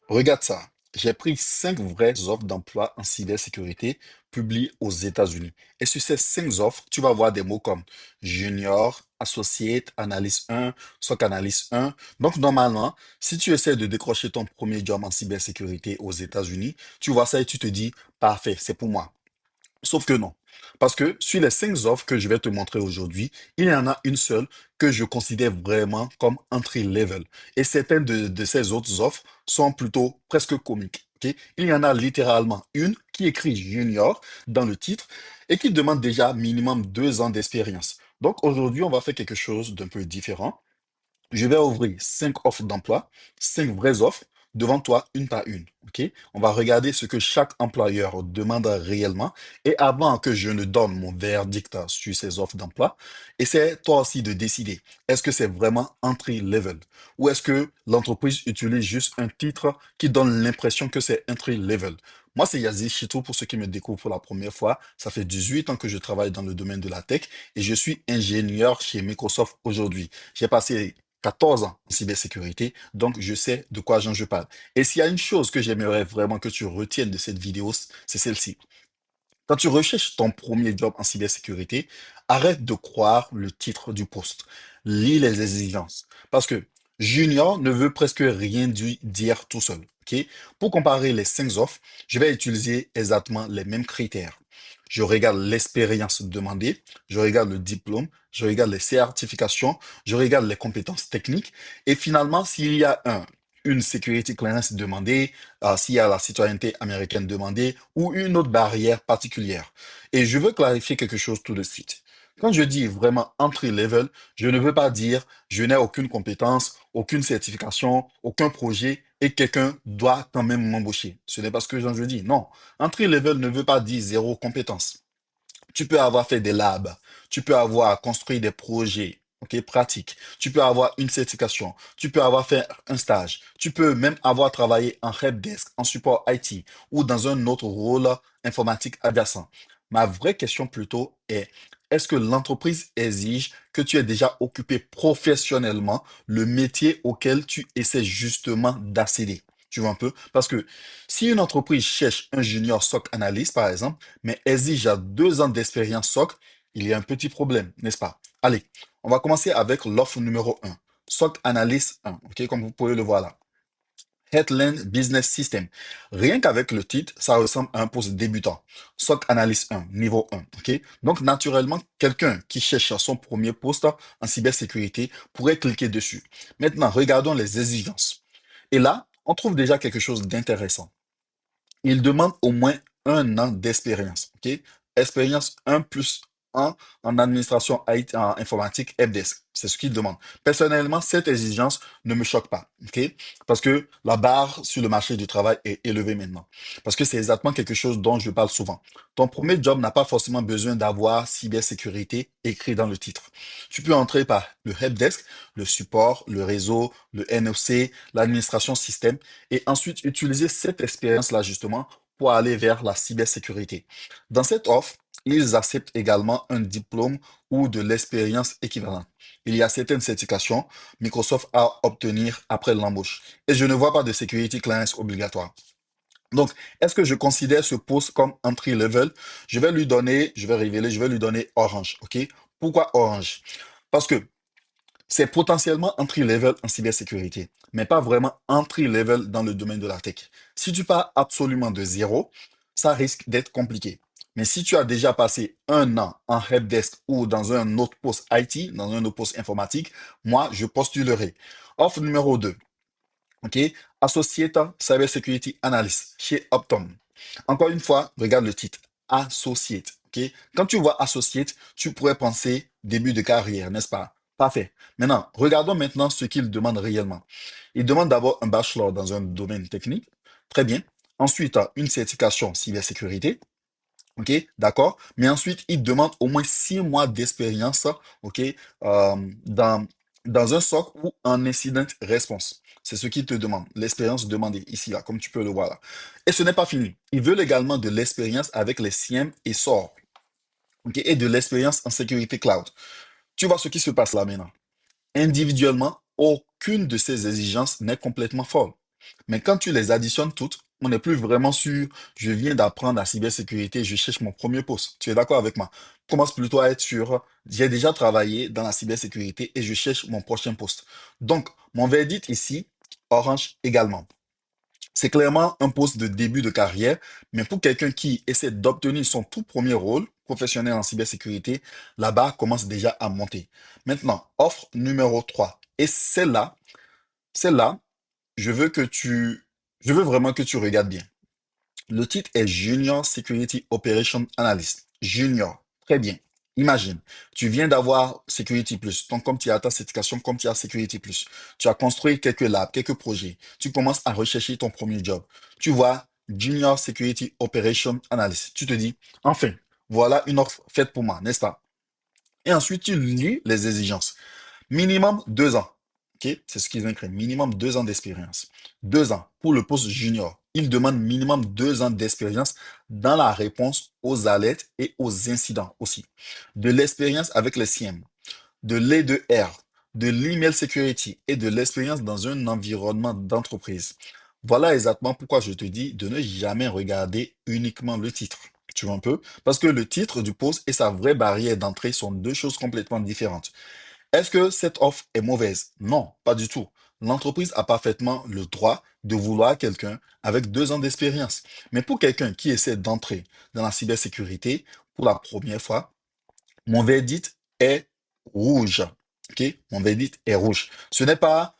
Regarde ça. J'ai pris 5 vraies offres d'emploi en cybersécurité publiées aux États-Unis. Et sur ces 5 offres, tu vas voir des mots comme junior, associate, analyste 1, SOC analyste 1. Donc, normalement, si tu essaies de décrocher ton premier job en cybersécurité aux États-Unis, tu vois ça et tu te dis, parfait, c'est pour moi. Sauf que non. Parce que sur les 5 offres que je vais te montrer aujourd'hui, il y en a une seule que je considère vraiment comme entry level. Et certaines de ces autres offres sont plutôt presque comiques. Ok. Il y en a littéralement une qui écrit junior dans le titre et qui demande déjà minimum 2 ans d'expérience. Donc aujourd'hui, on va faire quelque chose d'un peu différent. Je vais ouvrir 5 offres d'emploi, 5 vraies offres, devant toi une par une. Ok. On va regarder ce que chaque employeur demande réellement. Et avant que je ne donne mon verdict sur ces offres d'emploi, essaie toi aussi de décider. Est-ce que c'est vraiment entry level? Ou est-ce que l'entreprise utilise juste un titre qui donne l'impression que c'est entry level? Moi, c'est Yazi Chito pour ceux qui me découvrent pour la première fois. Ça fait 18 ans que je travaille dans le domaine de la tech et je suis ingénieur chez Microsoft aujourd'hui. J'ai passé 14 ans en cybersécurité, donc je sais de quoi je parle. Et s'il y a une chose que j'aimerais vraiment que tu retiennes de cette vidéo, c'est celle-ci. Quand tu recherches ton premier job en cybersécurité, arrête de croire le titre du poste. Lis les exigences. Parce que junior ne veut presque rien dire tout seul. Ok. Pour comparer les 5 offres, je vais utiliser exactement les mêmes critères. Je regarde l'expérience demandée, je regarde le diplôme, je regarde les certifications, je regarde les compétences techniques et finalement, s'il y a une security clearance demandée, s'il y a la citoyenneté américaine demandée ou une autre barrière particulière. Et je veux clarifier quelque chose tout de suite. Quand je dis vraiment entry level, je ne veux pas dire je n'ai aucune compétence, aucune certification, aucun projet et quelqu'un doit quand même m'embaucher. Ce n'est pas ce que je dis. Non. Entry level ne veut pas dire zéro compétence. Tu peux avoir fait des labs, tu peux avoir construit des projets, ok, pratiques, tu peux avoir une certification, tu peux avoir fait un stage, tu peux même avoir travaillé en helpdesk, en support IT ou dans un autre rôle informatique adjacent. Ma vraie question plutôt est-ce que l'entreprise exige que tu aies déjà occupé professionnellement le métier auquel tu essaies justement d'accéder? Tu vois un peu? Parce que si une entreprise cherche un junior SOC analyst, par exemple, mais exige à 2 ans d'expérience SOC, il y a un petit problème, n'est-ce pas? Allez, on va commencer avec l'offre numéro 1. SOC Analyst 1, ok, comme vous pouvez le voir là. Headland Business System. Rien qu'avec le titre, ça ressemble à un poste débutant. SOC Analyst 1, niveau 1, ok? Donc, naturellement, quelqu'un qui cherche son premier poste en cybersécurité pourrait cliquer dessus. Maintenant, regardons les exigences. Et là, on trouve déjà quelque chose d'intéressant. Il demande au moins 1 an d'expérience. Ok. Expérience 1 + 1 en administration IT, en informatique helpdesk. C'est ce qu'il demande. Personnellement, cette exigence ne me choque pas. Ok. Parce que la barre sur le marché du travail est élevée maintenant. Parce que c'est exactement quelque chose dont je parle souvent. Ton premier job n'a pas forcément besoin d'avoir cybersécurité écrit dans le titre. Tu peux entrer par le helpdesk, le support, le réseau, le NOC, l'administration système et ensuite utiliser cette expérience-là justement pour aller vers la cybersécurité. Dans cette offre, ils acceptent également un diplôme ou de l'expérience équivalente. Il y a certaines certifications Microsoft à obtenir après l'embauche. Et je ne vois pas de security clearance obligatoire. Donc, est-ce que je considère ce poste comme entry level? Je vais lui donner, je vais révéler, je vais lui donner orange. OK? Pourquoi orange? Parce que c'est potentiellement entry-level en cybersécurité, mais pas vraiment entry-level dans le domaine de la tech. Si tu pars absolument de zéro, ça risque d'être compliqué. Mais si tu as déjà passé 1 an en helpdesk ou dans un autre poste IT, dans un autre poste informatique, moi, je postulerai. Offre numéro 2, ok? Associate Cybersecurity Analyst chez Optum. Encore une fois, regarde le titre. Associate. Ok. Quand tu vois associate, tu pourrais penser début de carrière, n'est-ce pas? Parfait. Maintenant, regardons maintenant ce qu'il demande réellement. Il demande d'abord un bachelor dans un domaine technique. Très bien. Ensuite, une certification cybersécurité. OK, d'accord. Mais ensuite, il demande au moins 6 mois d'expérience, OK, dans, dans un SOC ou un incident response. C'est ce qu'il te demande, l'expérience demandée ici, là, comme tu peux le voir là. Et ce n'est pas fini. Il veut également de l'expérience avec les SIEM et SOR, OK, et de l'expérience en sécurité cloud. Tu vois ce qui se passe là maintenant. Individuellement, aucune de ces exigences n'est complètement folle. Mais quand tu les additionnes toutes, on n'est plus vraiment sûr, je viens d'apprendre la cybersécurité, je cherche mon premier poste. Tu es d'accord avec moi? Commence plutôt à être sûr, j'ai déjà travaillé dans la cybersécurité et je cherche mon prochain poste. Donc, mon verdict ici, Orange également. C'est clairement un poste de début de carrière, mais pour quelqu'un qui essaie d'obtenir son tout premier rôle professionnel en cybersécurité, la barre commence déjà à monter. Maintenant, offre numéro 3. Et celle-là, je veux que je veux vraiment que tu regardes bien. Le titre est Junior Security Operation Analyst. Junior. Très bien. Imagine, tu viens d'avoir Security Plus. Donc, comme tu as ta certification, comme tu as Security Plus, tu as construit quelques labs, quelques projets. Tu commences à rechercher ton premier job. Tu vois Junior Security Operation Analyst. Tu te dis, enfin, voilà une offre faite pour moi, n'est-ce pas? Et ensuite, tu lis les exigences. Minimum 2 ans. Ok, c'est ce qu'ils ont écrit. Minimum 2 ans d'expérience. 2 ans pour le poste junior. Ils demandent minimum 2 ans d'expérience dans la réponse aux alertes et aux incidents aussi. De l'expérience avec les CIEM, de l'E2R, de l'email security et de l'expérience dans un environnement d'entreprise. Voilà exactement pourquoi je te dis de ne jamais regarder uniquement le titre. Tu vois un peu? Parce que le titre du poste et sa vraie barrière d'entrée sont deux choses complètement différentes. Est-ce que cette offre est mauvaise? Non, pas du tout. L'entreprise a parfaitement le droit de vouloir quelqu'un avec 2 ans d'expérience. Mais pour quelqu'un qui essaie d'entrer dans la cybersécurité pour la première fois, mon verdict est rouge. Ok? Mon verdict est rouge. Ce n'est pas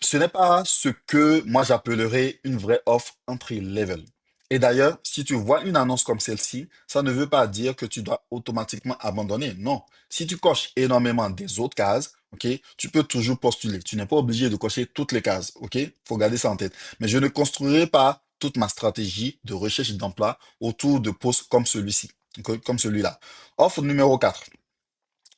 ce que moi j'appellerais une vraie offre entry level. Et d'ailleurs, si tu vois une annonce comme celle-ci, ça ne veut pas dire que tu dois automatiquement abandonner. Non. Si tu coches énormément des autres cases, ok, tu peux toujours postuler. Tu n'es pas obligé de cocher toutes les cases, ok? Faut garder ça en tête. Mais je ne construirai pas toute ma stratégie de recherche d'emploi autour de postes comme celui-ci, ok, comme celui-là. Offre numéro 4.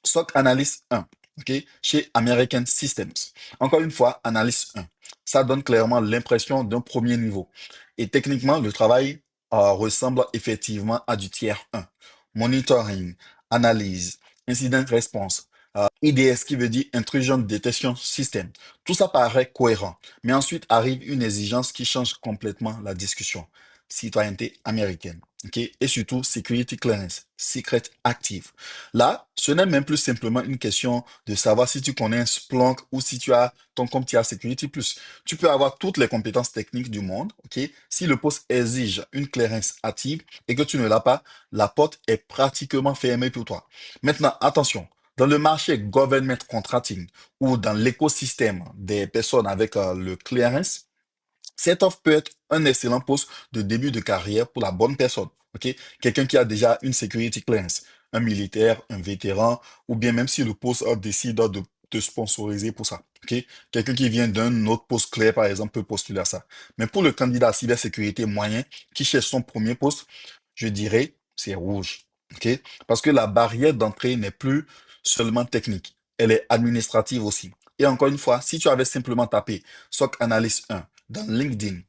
SOC Analyst 1, ok, chez American Systems. Encore une fois, Analyst 1. Ça donne clairement l'impression d'un premier niveau. Et techniquement, le travail ressemble effectivement à du tiers 1. Monitoring, analyse, incident response, IDS qui veut dire Intrusion Detection System. Tout ça paraît cohérent. Mais ensuite arrive une exigence qui change complètement la discussion. Citoyenneté américaine. Ok. Et surtout, Security Clearance, Secret Active. Là, ce n'est même plus simplement une question de savoir si tu connais un Splunk ou si tu as ton compte TIA Security Plus. Tu peux avoir toutes les compétences techniques du monde, ok? Si le poste exige une clearance active et que tu ne l'as pas, la porte est pratiquement fermée pour toi. Maintenant, attention, dans le marché government contracting ou dans l'écosystème des personnes avec le clearance, cette offre peut être un excellent poste de début de carrière pour la bonne personne. Ok, quelqu'un qui a déjà une security clearance, un militaire, un vétéran, ou bien même si le poste décide de te sponsoriser pour ça. Ok, quelqu'un qui vient d'un autre poste clair, par exemple, peut postuler à ça. Mais pour le candidat à cybersécurité moyen qui cherche son premier poste, je dirais c'est rouge. Ok, parce que la barrière d'entrée n'est plus seulement technique, elle est administrative aussi. Et encore une fois, si tu avais simplement tapé SOC Analyst 1 dans LinkedIn,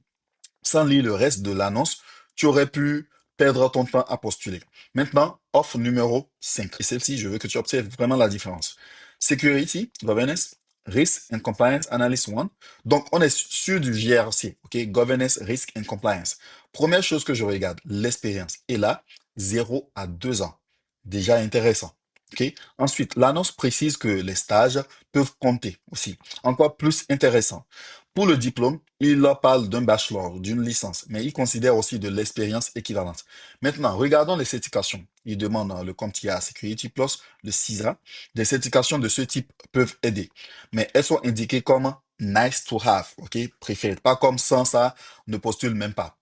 sans lire le reste de l'annonce, tu aurais pu perdre ton temps à postuler. Maintenant, offre numéro 5. Et celle-ci, je veux que tu observes vraiment la différence. Security, Governance, Risk and Compliance Analyst 1. Donc, on est sur du GRC, ok? Governance, Risk and Compliance. Première chose que je regarde, l'expérience. Et là, 0 à 2 ans. Déjà intéressant. ok? Ensuite, l'annonce précise que les stages peuvent compter aussi. Encore plus intéressant. Pour le diplôme, il leur parle d'un bachelor, d'une licence, mais il considère aussi de l'expérience équivalente. Maintenant, regardons les certifications. Il demande le CompTIA Security Plus, le CISA. Des certifications de ce type peuvent aider, mais elles sont indiquées comme nice to have, ok, préférées, pas comme sans ça, ne postule même pas.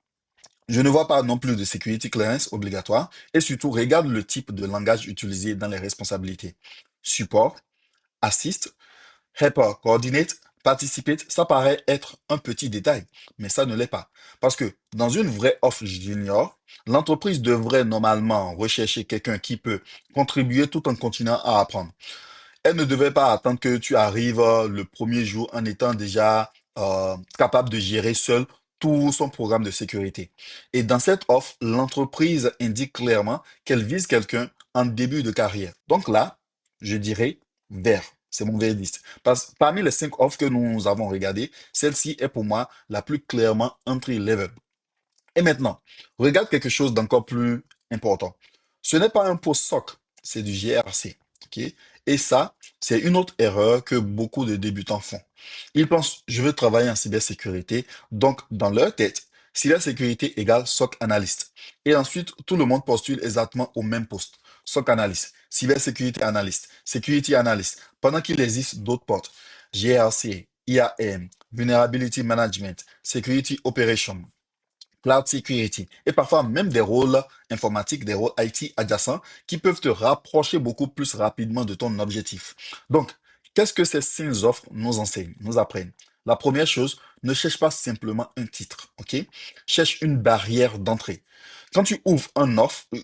Je ne vois pas non plus de security clearance obligatoire et surtout regarde le type de langage utilisé dans les responsabilités. Support, assist, helper, coordinate, participate, ça paraît être un petit détail, mais ça ne l'est pas. Parce que dans une vraie offre junior, l'entreprise devrait normalement rechercher quelqu'un qui peut contribuer tout en continuant à apprendre. Elle ne devait pas attendre que tu arrives le premier jour en étant déjà capable de gérer seul tout son programme de sécurité. Et dans cette offre, l'entreprise indique clairement qu'elle vise quelqu'un en début de carrière. Donc là, je dirais vert. C'est mon verdict. Parmi les 5 offres que nous avons regardées, celle-ci est pour moi la plus clairement entry level. Et maintenant, regarde quelque chose d'encore plus important. Ce n'est pas un post SOC, c'est du GRC. Ok. Et ça, c'est une autre erreur que beaucoup de débutants font. Ils pensent, je veux travailler en cybersécurité, donc dans leur tête, cybersécurité égale SOC analyste. Et ensuite, tout le monde postule exactement au même poste. SOC analyste, cybersécurité analyste, security analyst, pendant qu'il existe d'autres postes. GRC, IAM, vulnerability management, security operation, cloud security, et parfois même des rôles informatiques, des rôles IT adjacents qui peuvent te rapprocher beaucoup plus rapidement de ton objectif. Donc, qu'est-ce que ces 5 offres nous enseignent, nous apprennent? La première chose, ne cherche pas simplement un titre, ok? Cherche une barrière d'entrée. Quand tu ouvres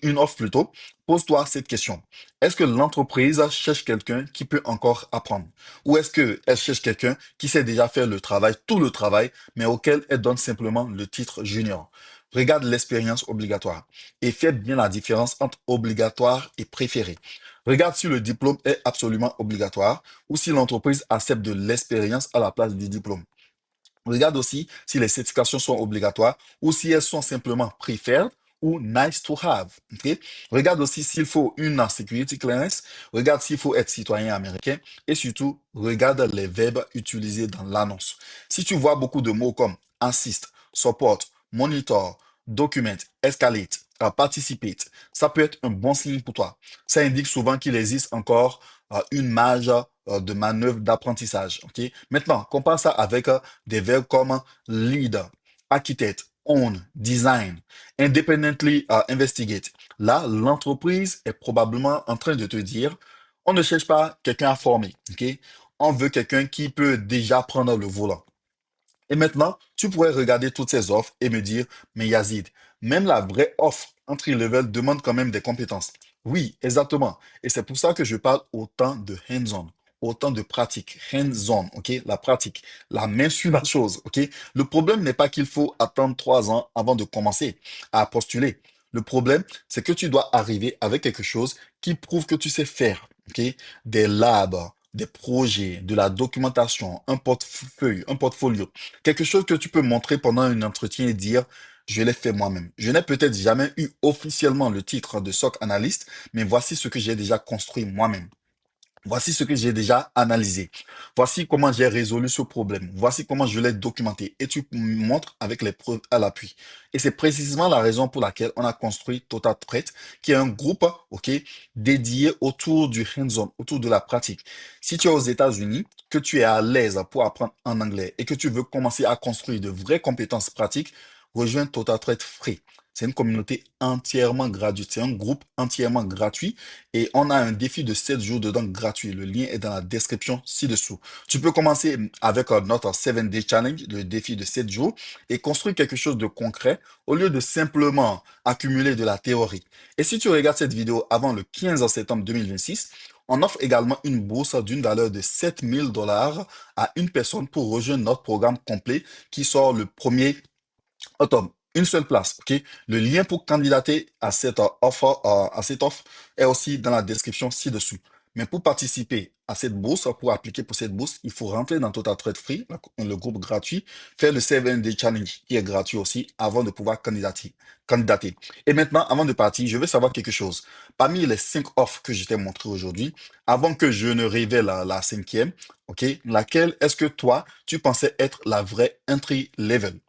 une offre plutôt, pose-toi cette question. Est-ce que l'entreprise cherche quelqu'un qui peut encore apprendre? Ou est-ce qu'elle cherche quelqu'un qui sait déjà faire le travail, tout le travail, mais auquel elle donne simplement le titre junior? Regarde l'expérience obligatoire et fais bien la différence entre obligatoire et préféré. Regarde si le diplôme est absolument obligatoire ou si l'entreprise accepte de l'expérience à la place du diplôme. Regarde aussi si les certifications sont obligatoires ou si elles sont simplement preferred ou nice to have. Ok. Regarde aussi s'il faut une security clearance. Regarde s'il faut être citoyen américain. Et surtout, regarde les verbes utilisés dans l'annonce. Si tu vois beaucoup de mots comme assist, support, monitor, document, escalate, participate, ça peut être un bon signe pour toi. Ça indique souvent qu'il existe encore une marge de manœuvre d'apprentissage. Ok. Maintenant, compare ça avec des verbes comme lead, architect, own, design, independently investigate. Là, l'entreprise est probablement en train de te dire, on ne cherche pas quelqu'un à former, ok? On veut quelqu'un qui peut déjà prendre le volant. Et maintenant, tu pourrais regarder toutes ces offres et me dire, mais Yazid, même la vraie offre entry-level demande quand même des compétences. Oui, exactement. Et c'est pour ça que je parle autant de hands-on, autant de pratique. Hands-on, ok? La pratique, la main sur la chose, ok? Le problème n'est pas qu'il faut attendre 3 ans avant de commencer à postuler. Le problème, c'est que tu dois arriver avec quelque chose qui prouve que tu sais faire, ok? Des labs, des projets, de la documentation, un portefeuille, un portfolio. Quelque chose que tu peux montrer pendant un entretien et dire, je l'ai fait moi-même. Je n'ai peut-être jamais eu officiellement le titre de SOC analyste, mais voici ce que j'ai déjà construit moi-même. Voici ce que j'ai déjà analysé. Voici comment j'ai résolu ce problème. Voici comment je l'ai documenté. Et tu montres avec les preuves à l'appui. Et c'est précisément la raison pour laquelle on a construit Total Threat, qui est un groupe, ok, dédié autour du hands-on, autour de la pratique. Si tu es aux États-Unis, que tu es à l'aise pour apprendre en anglais et que tu veux commencer à construire de vraies compétences pratiques, rejoins Total Threat Free. C'est une communauté entièrement gratuite. C'est un groupe entièrement gratuit et on a un défi de 7 jours dedans gratuit. Le lien est dans la description ci-dessous. Tu peux commencer avec notre 7 Day Challenge, le défi de 7 jours, et construire quelque chose de concret au lieu de simplement accumuler de la théorie. Et si tu regardes cette vidéo avant le 15 septembre 2026, on offre également une bourse d'une valeur de 7 000 $ à une personne pour rejoindre notre programme complet qui sort le 1er octobre. Une seule place, ok? Le lien pour candidater à cette offre est aussi dans la description ci-dessous. Mais pour participer à cette bourse, pour appliquer pour cette bourse, il faut rentrer dans Total Trade Free, le groupe gratuit, faire le 7 Day Challenge qui est gratuit aussi avant de pouvoir candidater. Et maintenant, avant de partir, je veux savoir quelque chose. Parmi les 5 offres que je t'ai montrées aujourd'hui, avant que je ne révèle la cinquième, ok, laquelle est-ce que toi, tu pensais être la vraie entry level?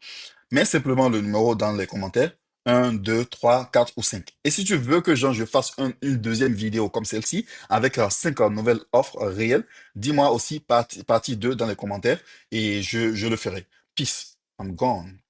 Mets simplement le numéro dans les commentaires. 1, 2, 3, 4 ou 5. Et si tu veux que je fasse une deuxième vidéo comme celle-ci, avec 5 nouvelles offres réelles, dis-moi aussi partie 2 dans les commentaires et je le ferai. Peace. I'm gone.